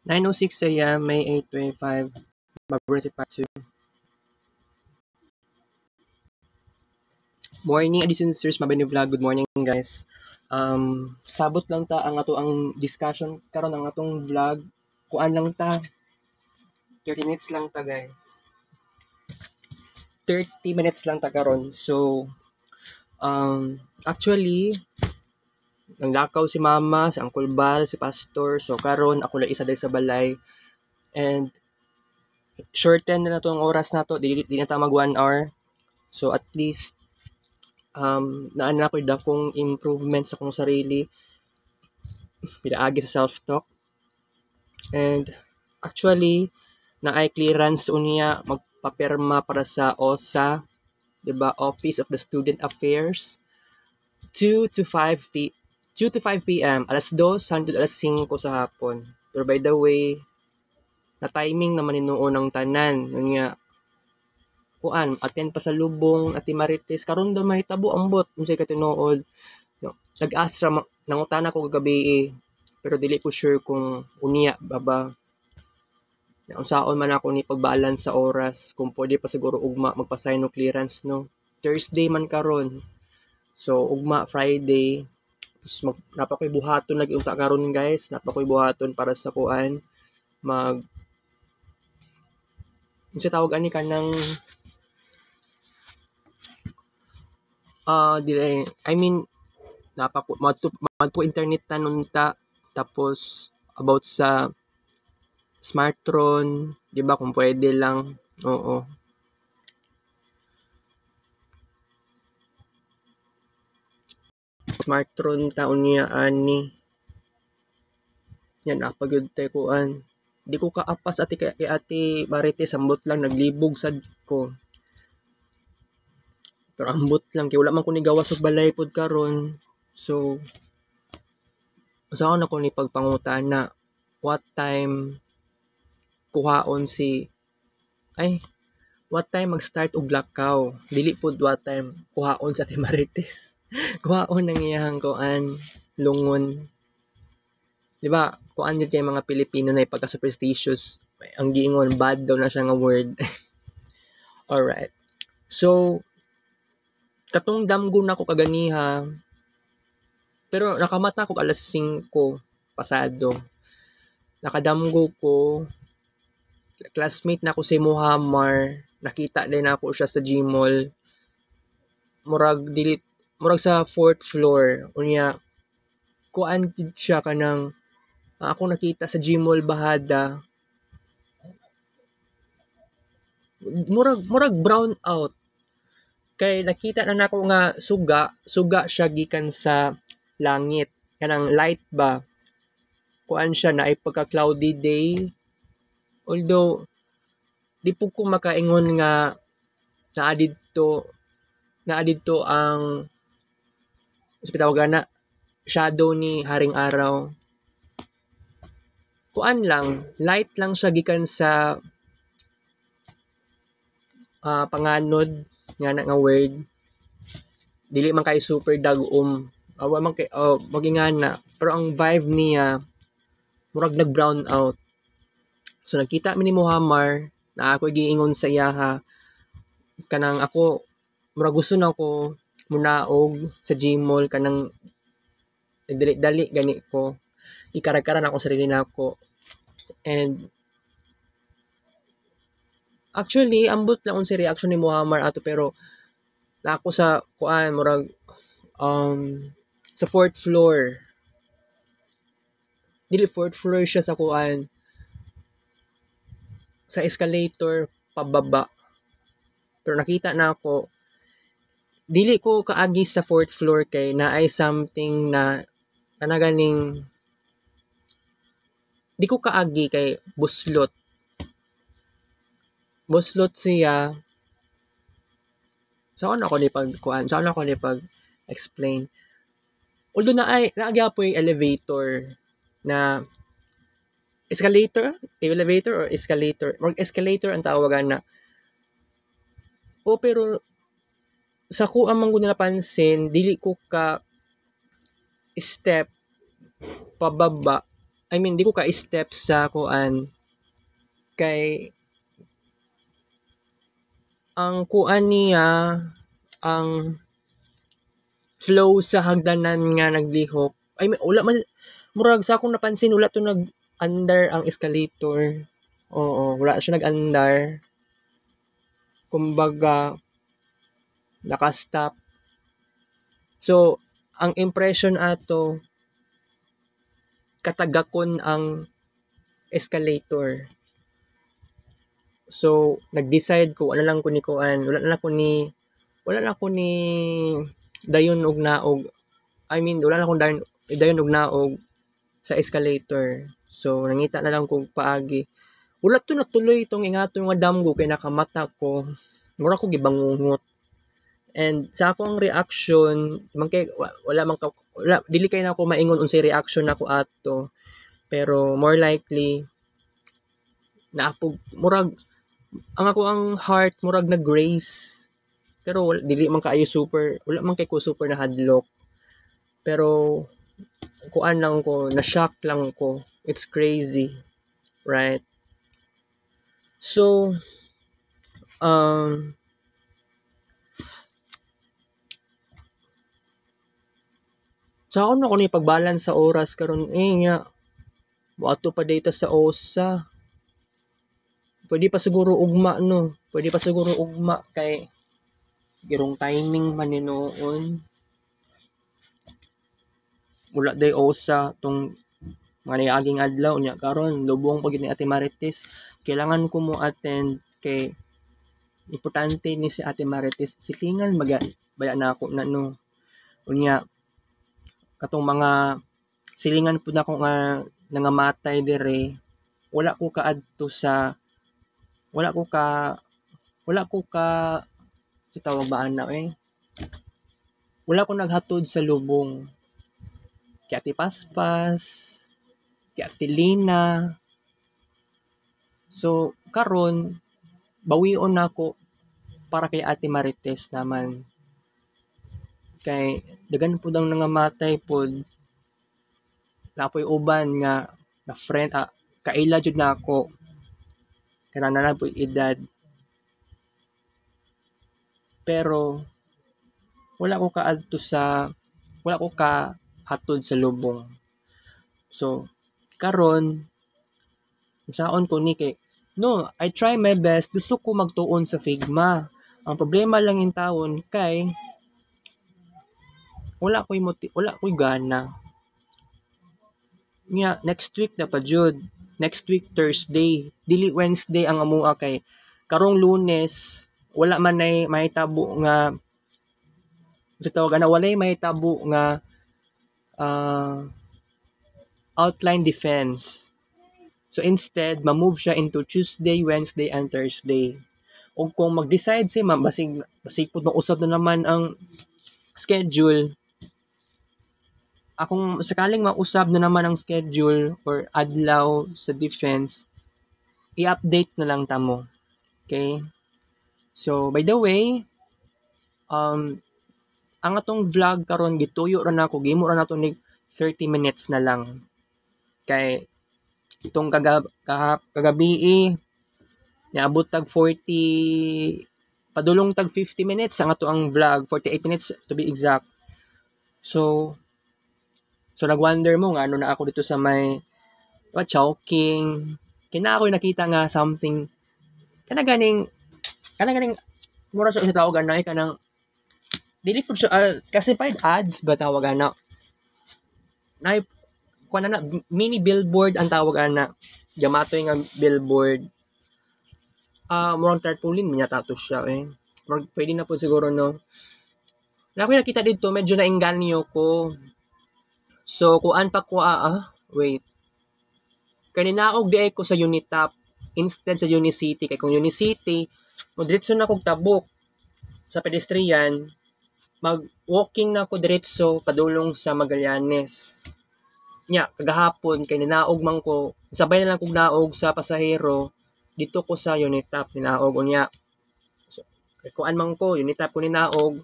9:06 a.m., May 8, 25, Emergency Part 2. Morning, listeners, Mabini Vlog. Good morning, guys. Sabot lang ta ang ato ang discussion karon ang atong vlog. Kuan lang ta. 30 minutes lang ta, guys. 30 minutes lang ta karon. So, actually, nanglakaw si mama, si Uncle Bal, si Pastor. So, karon ako lang isa dahil sa balay. And, shorten na to ang oras na to. Di na ta mag 1 hour. So, at least, naan ko dakong improvement sa kong sarili. Pinaagi sa self-talk. And, actually, na ay clearance unya magpapirma para sa OSA, 'di ba? Office of the Student Affairs. 2 to 5 p.m. alas 2 hangtod alas 5 sa hapon. Pero by the way, na timing naman inuon ng tanan. Unya kuan, attend pa sa Lubong, Ate Marites, karon daw may tabo ambot unsay ka tinuod. No, nag-astra nangutana ko kagabi pero dili ko sure kung unya baba. Unsaon man ako ni pag-balance sa oras kung pwede pa siguro ugma magpa-sign no clearance no. Thursday man karon. So ugma Friday. Tapos napakoy buhaton lagi unta karon guys. Napakoy buhaton para sa kuan mag unsa tawag ani kanang dili I mean napako madto internet tanunta tapos about sa Smartron, 'di ba kung pwede lang. Oo. Smartron taon niya ani. Yan apagud tay kuan. Di ko kaapas ati kay Ate Marites ambot lang naglibog sad ko. Pero ambot lang kay wala man ko ni gawas og balay pod karon. So usaon ako ni pagpangutana what time kuhaon si what time mag-start og lakaw. Dili pod what time kuhaon sa Ate Marites. Kuhaon ang iyang kuan lungon. Di ba? Kuan yun kay mga Pilipino na pagka-superstitious. Ang giingon, bad daw na siya nga word. Alright. So, katong damgo na ko kaganiha. Pero nakamata ko alas 5 pasado. Nakadamgo ko. Classmate na ako si Muhammar. Nakita din ako siya sa Gmall. Murag sa 4th floor. Unya, kuan siya kanang ako nakita sa Gmall Bahada. Murag brown out. Kay nakita na nako nga suga siya gikan sa langit. Kanang light ba? Kuan siya na ay pagka-cloudy day. Although, di po ko makaingon nga naadidto ang tawag na shadow ni Haring Araw. Kuan lang, light lang siya gikan sa panganod nga word. Dili man kay super dagom. Awa man kay magingana. Pero ang vibe niya murag nag-brown out. So nakita mi ni Muhammar na ako giingon sa iyaha kanang ako murag gusto na ako munaog sa Gmall kanang dali gani ko ikarag-karan ako sarili nako. And actually ambot lang unsa reaction ni Muhammar ato pero na ako sa kuan murag sa 4th floor. Dili 4th floor siya sa kuan sa escalator pababa. Pero nakita na ako dili ko kaagi sa 4th floor kay naay something na ganing di ko kaagi kay buslot siya. Saan ako ni pag-explain. Although naagyapoy elevator na elevator or escalator. Mag escalator ang tawagan na. O pero sa ko amang ko napansin, dili ko ka step pababa. I mean, di ko ka-step sa kuan kay ang kuan niya, ang flow sa hagdanan nga naglihok. I mean, wala man, murag sa akong napansin, wala to nag-under ang escalator. Oo, wala siya nag-under. Kumbaga, nakastop. So, ang impression ato, katagakon ang escalator. So, nag-decide ko, wala lang ko ni kuan, wala lang ko ni dayon og naog. I mean, wala lang ko dayon og naog sa escalator. So, nangita na lang kong paagi. Wala to natuloy itong ingato nga damgo kay nakamata ko. Mura ko gibangungot. And sa akong reaction, wala dili kay na ako maingon unsay reaction nako ato. Pero more likely naapog murag ang ako ang heart murag nag-race. Pero dili man kaayo super, wala man kay ko super na hadlok. Pero kuan lang ko, na-shock lang ko. It's crazy, right? So, sa ako na ko ni pag-balance sa oras karon nga. Buato pa data sa OSA. Pwede pa siguro ugma no. Pwede pa siguro ugma kay girong timing man ni noon. Wala day OSA tong mga niaging adlaw nya karon lubong pag ni Ate Marites. Kailangan ko mo attend kay importante ni si Ate Marites. Silingan baya na ako na no. Unya katong mga silingan po na ako nga nangamatay dire. Wala ko kaadto sa wala ko ka si tawag ba ana wala ko naghatod sa lubong kay Ate Paspas, kay Ate Lina. So karon bawion nako para kay Ate Marites naman kay dagan pud ang nangamatay pud napoy uban nga na friend kaila jud nako kana na po edad. Pero wala ko ka hatod sa lubong. So karon saon ko ni kay no, I try my best. Gusto ko magtuon sa Figma. Ang problema lang in taon kay wala ko'y gana. Nya next week na pa jud. Next week Thursday, dili Wednesday ang amua kay karong Lunes wala man nay mahitabo nga sa tawag ana walay mahitabo nga outline defense. So instead, ma-move siya into Tuesday, Wednesday, and Thursday. O kung mag-decide si ma'am, basig po usab na naman ang schedule. Akong sakaling mausab na naman ang schedule or adlaw sa defense, i-update na lang tamo. Okay? So, by the way, ang atong vlog karon gituyo ra nako, gimo ra nato ni 30 minutes na lang. Kay itong kagabi niabot tag 40 padulong tag 50 minutes ang ato ang vlog, 48 minutes to be exact. So nag-wonder mo nga ano na ako dito sa may Chowking. Kina ako nakita nga something kana ganing mura sa tawagan na kanang dili pud siya classified ads ba tawagan na kuan na mini billboard ang tawag ana. Gamatoy nga billboard. Murang tarpaulin minya tato siya Murag pwede na po siguro no. Na ako nakita dito medyo nainganyo ko. So kuan pa ko wait. Kaninaog di ko sa Unitap instead sa Unicity kay kung Unicity mo diretso na kog tabok sa pedestrian mag-walking na ko diretso padulong sa Magallanes. Nya kagahapon kay ninaog man ko sabay na lang kog naog sa pasahero dito ko sa Unitap ninaog unya so kuan man ko Unitap ko ninaog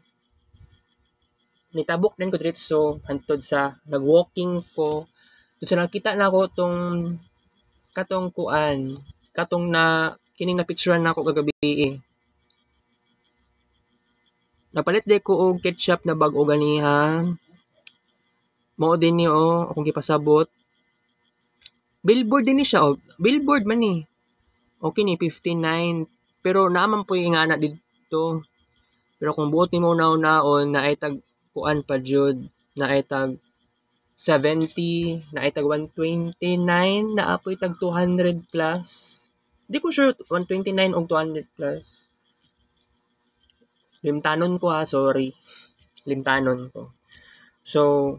nitabok din ko diretso hantod sa nag-walking ko So nakita na ko tong katong kuan, katong na kining na picturean nako kagabi eh. Napalit di ko og ketchup na bag-o ganiha. Mao din ni akong gipasabot. Billboard din ni siya billboard man ni. Okay ni 59 pero naaman po yung ana didto. Pero kung buot nimo naon na ay tag kuan pa jud, na ay tag 70, na ay tag 129, na apoy tag 200 plus. Di ko sure 129 o 200 plus. Limtanon ko sorry. Limtanon ko. So,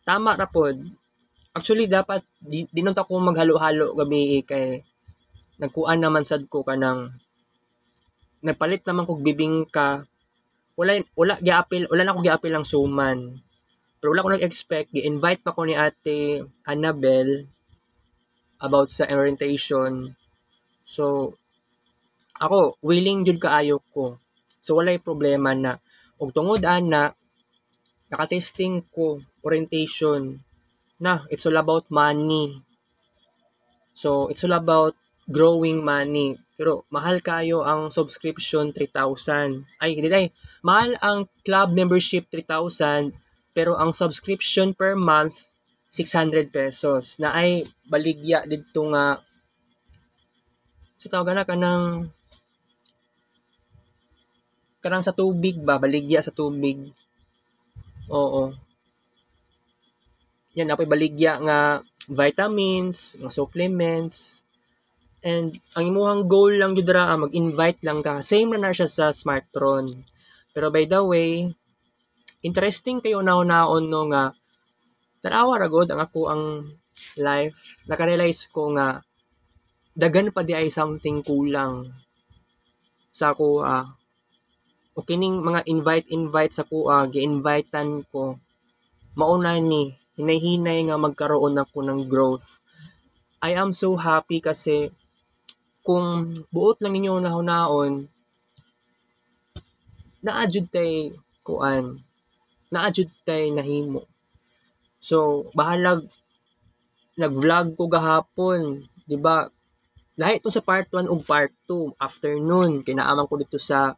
tama ra pod. Actually, dapat, di nun ko maghalo-halo gabi kay nagkuan naman sad ko kanang nagpalit naman kog bibingka. Wala na ko giapil ang suman. Pero wala ko nag-expect, gi-invite pa ko ni Ate Annabel about sa orientation. So, ako, willing jud kaayo ko. So, walay problema na. Og tungod ana, naka-testing ko, orientation, na, it's all about money. So, it's all about growing money. Pero, mahal kayo ang subscription, 3,000. Ay, hindi mahal ang club membership, 3,000. Pero, ang subscription per month, 600 pesos. Na ay, baligya dito nga, so, tawagan na kanang sa tubig ba? Baligya sa tubig. Oo. Yan, apoy baligya nga vitamins, nga supplements, and ang imuhang goal lang yun dira, mag-invite lang ka. Same na siya sa Smartron. Pero by the way, interesting kayo naon no nga, tanawa ragod ang ako ang life. Nakarealize ko nga, dagan pa di ay something kulang sa ako o kining mga invite sa kuha, gi-invitean ko, mauna ni, hinay-hinay nga magkaroon ako ng growth. I am so happy kasi kung buot lang ninyo nahunaon, naadjud tay kuan, naadjud tay nahimo. So, bahalag nag-vlog ko gahapon, di ba? Lahi ito sa part 1 ug part 2 afternoon, kinaaman ko dito sa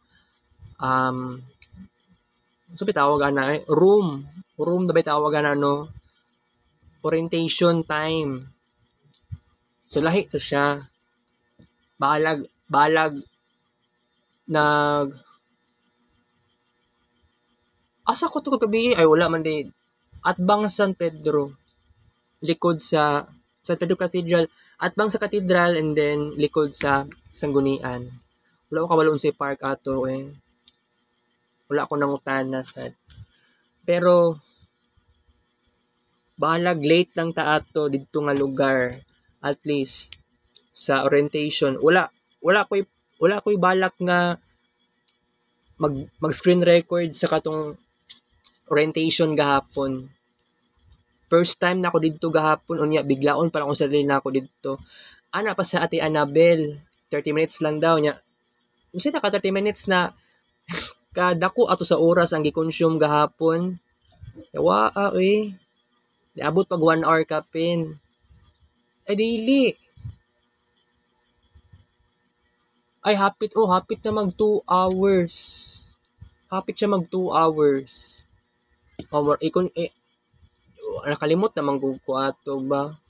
so bitawagan na room na bitawagan no, orientation time. So lahi to siya, balag nag asa ko to kagabi ay wala man di atbang San Pedro, likod sa San Pedro Cathedral, atbang sa cathedral and then likod sa Sanggunian. Wala ko kabalon si park ato wala ko nangutana sad. Pero bahalag late lang ta ato didto nga lugar, at least sa orientation. Wala ko'y balak nga mag screen record sa katong orientation gahapon. First time na ako didto gahapon, unya biglaon pa lang ako sarili na ako didto. Ana pa sa Ate Annabel, 30 minutes lang daw niya. Unsay ka 30 minutes na kadako ato sa oras ang gi-consume gahapon. Yawa niabot pag 1 hour ka pin. Ay dili. Ay hapit na mag 2 hours. Hapit siya mag 2 hours. Nakalimot na manggug ko ato ba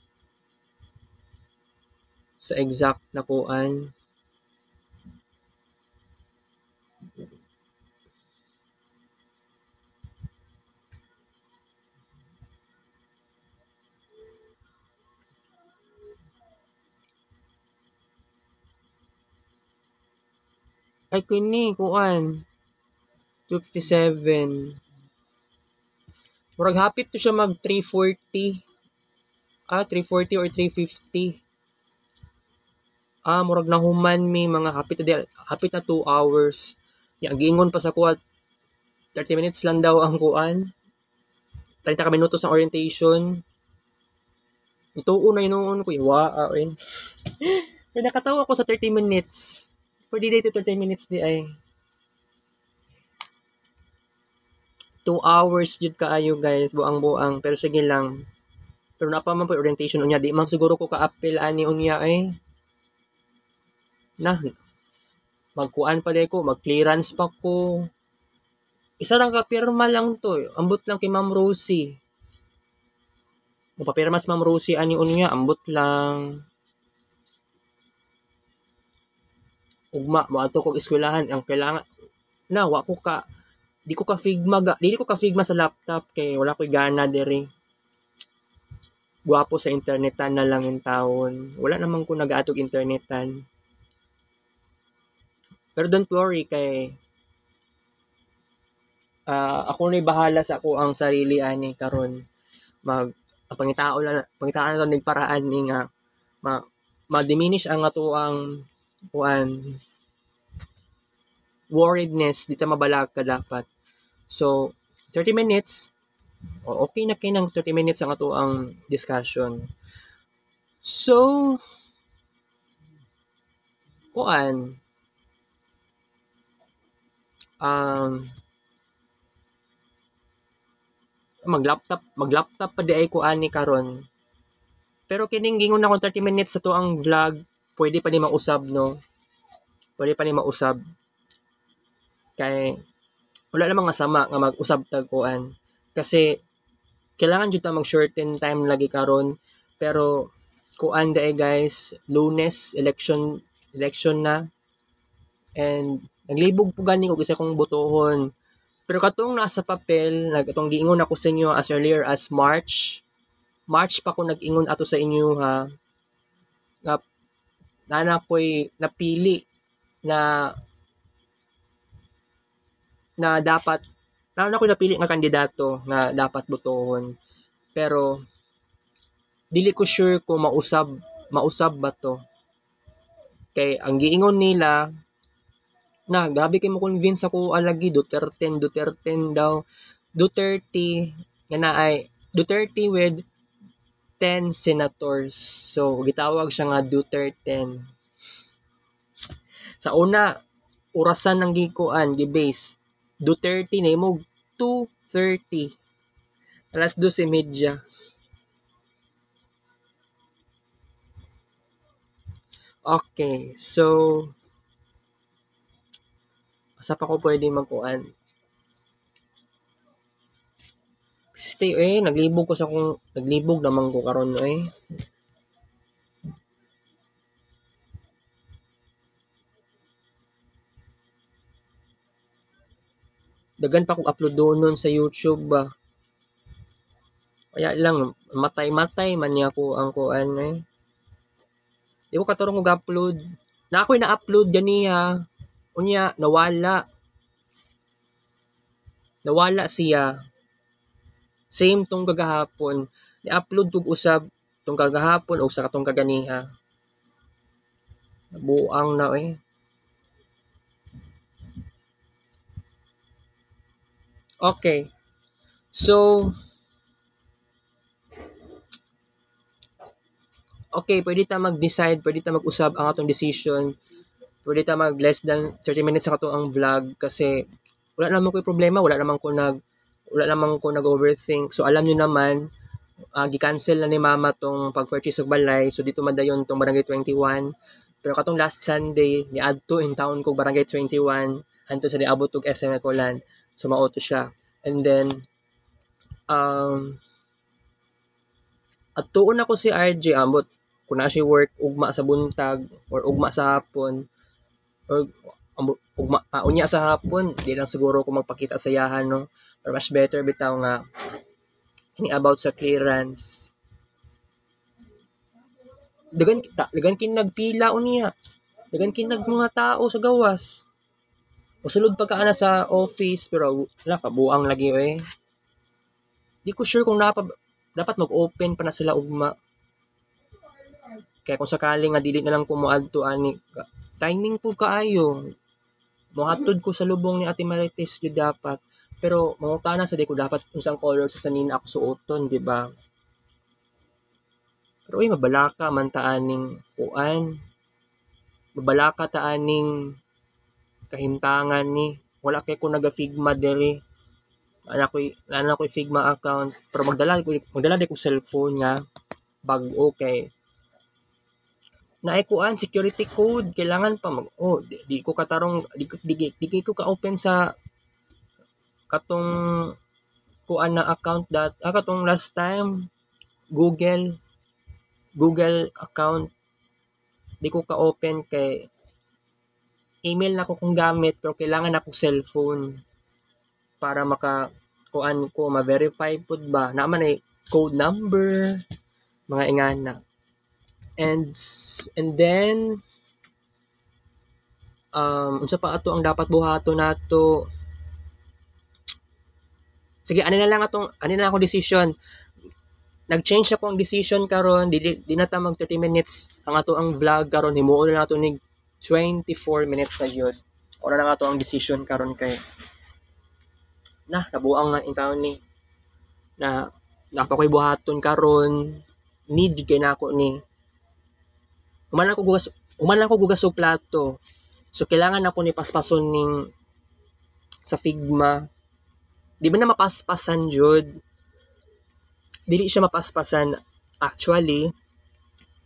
sa exact na kuan. Ay kini kuan 257. Murag hapit to siya mag 340. 340 or 350. Murag nahuman mi mga hapit na 2 hours. Giingon pa sa kuha 30 minutes lang daw ang kuan. 30 ka minutos ang orientation. Ituon na inuon ko. May nakatawa ako sa 30 minutes. Pwede dito 30 minutes di ay. 2 hours jud kaayo guys, buang-buang. Pero sige lang. Pero napa man po orientation unya, di man siguro ko ka-appeal ani unya na magkuan pa ko, mag-clearance pa ko. Isa lang ka pirma lang to. Ambot lang kay Ma'am Rosie. Mapapirma si Ma'am Rosie ani unya, ambot lang. Ugma mo ato kog eskwelahan ang kailangan na wa ko ka di ko ka figma sa laptop kay wala ko'y gana diri. Guwapo sa internetan na lang in taon. Wala naman ko nagaatog internetan. Pero don't worry kay ako na'y bahala sa ako ang sarili ani karon. Ang pangitaan na ning paraan ni nga ma-diminish ang ato ang kuan worriedness dito mabalag ka dapat. So 30 minutes okay na kay ng 30 minutes ang ato ang discussion. So kuan mag-laptop pa di ay ko ani karon. Pero kining gingon ako 30 minutes sa to ang vlog, pwede pa ni mausab no. Pwede pa ni mausab. Kay wala namang masama nga mag-usab tag kuan. Kasi kailangan jud ta mag-shorten time lagi karon. Pero kuan dae guys, Lunes election na and naglibog po gani og isa kong botohon. Pero katong nasa papel, katong giingon ako sa inyo as earlier as March pa ko nag-ingon ato sa inyo ha. Na ko'y napili na dapat na ko'y napili nga kandidato nga dapat botohon. Pero dili ko sure kung mausab ba to. Kay ang giingon nila na gabi kay mo convince ako alagi Duterte daw. Duterte nga naay Duterte with 10 senators. So gitawag siya nga Duterte. Sa una orasan ng gikuan gibase Duterte na mo 2:30 alas 12:30. Okay, so asa pa ko pwede magkuan? Stay naglibog naman ko karon Dagan pa kong upload doon sa YouTube ba. Kaya lang matay man niya ko ang kuan Di ko katurong mag-upload. Na ako'y na-upload ganiya. Unya nawala siya. Same tong kagahapon. Ni-upload tug usab tong kagahapon o sa katong kaganiha. Buang na Okay. So okay, pwede ta mag-decide, pwede ta mag-usab ang atong decision. Pwede ta mag less than 30 minutes sa katong ang vlog kasi wala naman ko problema, wala naman ko nag-overthink. So alam niyo naman, gi-cancel na ni mama tong pag-purchase og balay. So dito madayon tong Barangay 21. Pero katong last Sunday, ni-adto in town kog Barangay 21 hantud sa niabot og SM Ecolan. So mauto siya. And then adtuon ako si RJ ambot kung na siya work ugma sa buntag or ugma sa hapon or unya sa hapon, di lang siguro ko magpakita sa yahan no. Or mas better bitaw nga ini about sa clearance. Dagan kin nagpila unya. Dagan kin mga tao sa gawas. Usulod pa ka ana sa office pero wala kabuang lagi Di ko sure kung dapat mag-open pa na sila ugma. Kaya kung sakaling nga dili na lang ko moadto ani timing po kaayo. Mohatod ko sa lubong ni Ate Marites jud dapat. Pero mangutana sa di ko dapat unsang color sa sanina ako suoton, di ba? Pero mabalaka man ta aning kuan. Mabalaka ta aning kahimtangan ni. Wala kay ko nagafigma diri. ana ko Figma account pero magdala di ko cellphone nga bag-o kay naikuan security code kailangan pa di ko katarong di ko ka open sa katong kuan na account katong last time Google account di ko ka open kay email na ko kung gamit pero kailangan ako cellphone para kuan ko ma-verify pud ba naman ay code number mga ingana and then unsa pa ato ang dapat buhaton nato sige ani na lang akong decision nag-change ako ang decision karon di na ta mag 30 minutes ang ato ang vlog karon himuon na nato nig 24 minutes na jud ora na ato ang decision karon kay nabuang nga in taon ni na napakoy buhaton karon need kay nako ni human ako gugas og plato so kailangan ako ni paspason ning sa Figma di ba na mapaspasan jud dili siya mapaspasan actually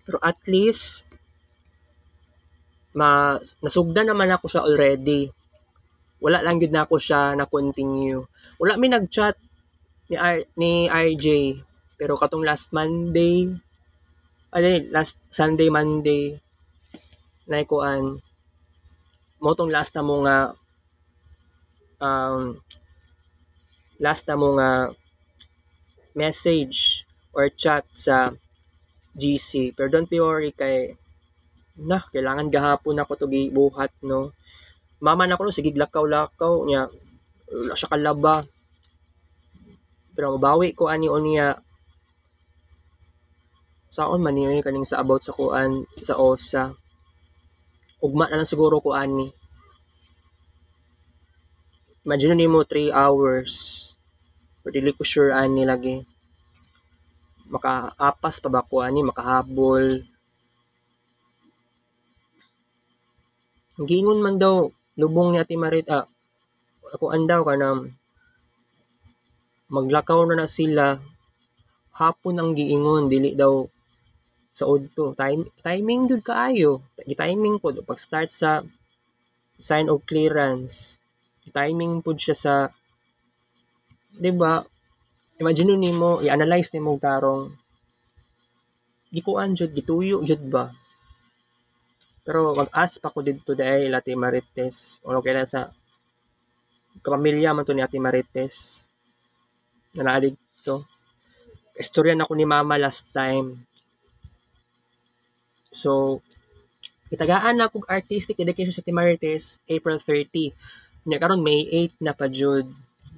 pero at least nasugdan naman ako siya already wala lang gud na ako siya na continue wala mi nag-chat ni RJ pero katong last Sunday Monday na kuan mo tong last na mo nga message or chat sa GC pero don't be worry kay kailangan gahapon ako to gibuhat no mama na ko sige lakaw niya wala siya kalaba pero mabawi ko ani niya saon man niya kaning sa about sa kuan sa OSA ugma na lang siguro ko ani imagine nimo 3 hours pero dili ko sure ani lagi makaapas pa ba ko ani makahabol giingon man daw lubong ni Ate Marit ako andaw kanang maglakaw na sila hapon ang giingon dili daw sa udto timing gud kaayo gi-timing pod pag start sa sign of clearance timing pod siya sa di ba imagine nimo i-analyze nimo tarong gikuan jud gituyo jud ba pero mag-ask pa ko dito dahil Ate Marites o kaya sa kapamilya man to ni Ate Marites na naalig to istorya na ko ni Mama last time so itagaan na kog artistic education sa Ate Marites April 30 nya karon May 8 na pa jud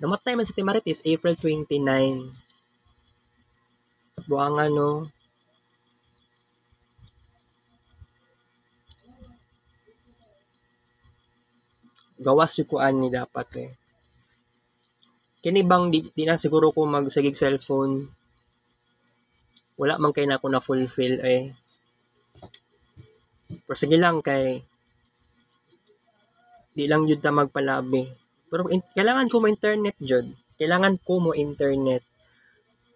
namatay man sa Ate Marites April 29 buangan no gawas yung kuan ni dapat kini bang di na siguro ko magsagig cellphone wala man kay na ako na fulfill pero sige lang kay di lang jud ta magpalabi pero kailangan ko mo internet jud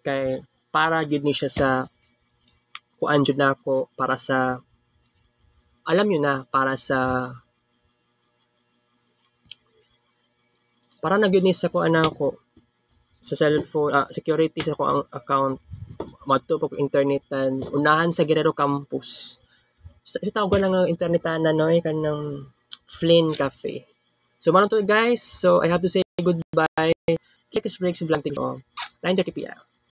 kay para jud ni siya sa kuan jud nako para sa alam niyo na para na gyud ni sa kuan nako sa cellphone security sa ko ang account madto pag internetan unahan sa Guerrero campus sa tawag lang ang internetanan no kanang Flynn Cafe so man to guys so I have to say goodbye. Click this break sa blank 9:30 p.m.